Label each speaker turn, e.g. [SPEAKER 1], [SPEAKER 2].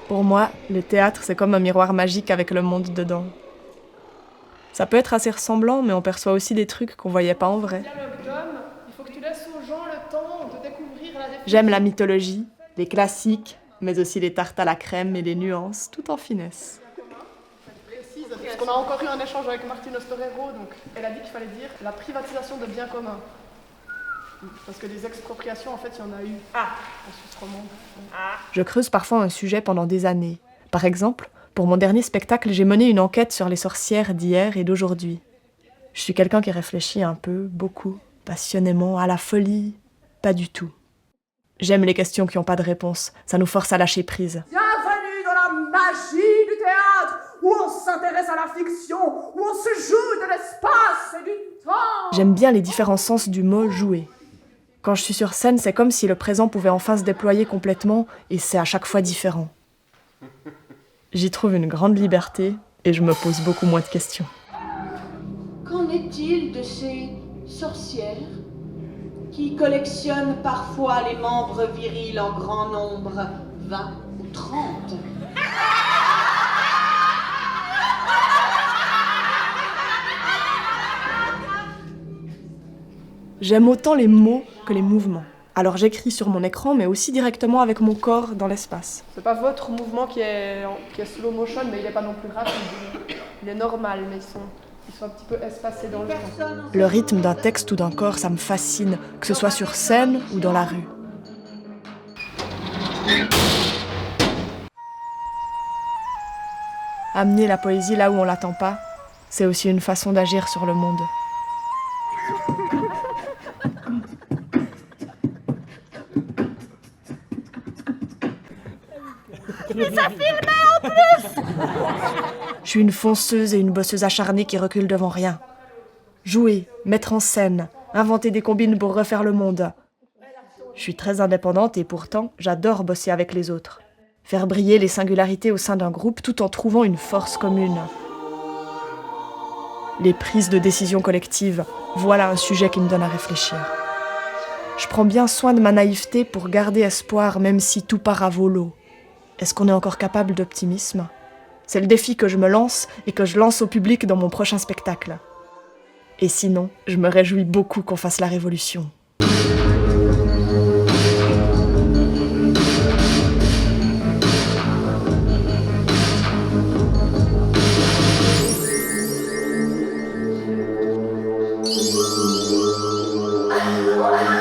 [SPEAKER 1] Pour moi, le théâtre, c'est comme un miroir magique avec le monde dedans. Ça peut être assez ressemblant, mais on perçoit aussi des trucs qu'on voyait pas en vrai. J'aime la mythologie, les classiques, mais aussi les tartes à la crème et les nuances, tout en finesse.
[SPEAKER 2] Parce qu'on a encore eu un échange avec Martine Ostorero, donc elle a dit qu'il fallait dire la privatisation de biens communs. Parce que des expropriations, en fait, il y en a eu en Suisse romande.
[SPEAKER 1] Je creuse parfois un sujet pendant des années. Par exemple, pour mon dernier spectacle, j'ai mené une enquête sur les sorcières d'hier et d'aujourd'hui. Je suis quelqu'un qui réfléchit un peu, beaucoup, passionnément, à la folie, pas du tout. J'aime les questions qui n'ont pas de réponse, ça nous force à lâcher prise.
[SPEAKER 3] Bienvenue dans la magie du théâtre, où on s'intéresse à la fiction, où on se joue de l'espace et du temps.
[SPEAKER 1] J'aime bien les différents sens du mot « jouer ». Quand je suis sur scène, c'est comme si le présent pouvait enfin se déployer complètement, et c'est à chaque fois différent. J'y trouve une grande liberté, et je me pose beaucoup moins de questions.
[SPEAKER 4] Qu'en est-il de ces sorcières qui collectionnent parfois les membres virils en grand nombre, 20 ou 30 ?
[SPEAKER 1] J'aime autant les mots que les mouvements. Alors j'écris sur mon écran, mais aussi directement avec mon corps dans l'espace.
[SPEAKER 2] C'est pas votre mouvement qui est slow motion, mais il est pas non plus rapide. Il est normal, mais ils sont un petit peu espacés dans le temps.
[SPEAKER 1] Le rythme d'un texte ou d'un corps, ça me fascine, que ce soit sur scène ou dans la rue. Amener la poésie là où on l'attend pas, c'est aussi une façon d'agir sur le monde.
[SPEAKER 5] Mais ça filmait en plus!
[SPEAKER 1] Je suis une fonceuse et une bosseuse acharnée qui recule devant rien. Jouer, mettre en scène, inventer des combines pour refaire le monde. Je suis très indépendante et pourtant, j'adore bosser avec les autres. Faire briller les singularités au sein d'un groupe tout en trouvant une force commune. Les prises de décision collectives, voilà un sujet qui me donne à réfléchir. Je prends bien soin de ma naïveté pour garder espoir même si tout part à volo. Est-ce qu'on est encore capable d'optimisme ? C'est le défi que je me lance et que je lance au public dans mon prochain spectacle. Et sinon, je me réjouis beaucoup qu'on fasse la révolution.
[SPEAKER 3] Ah,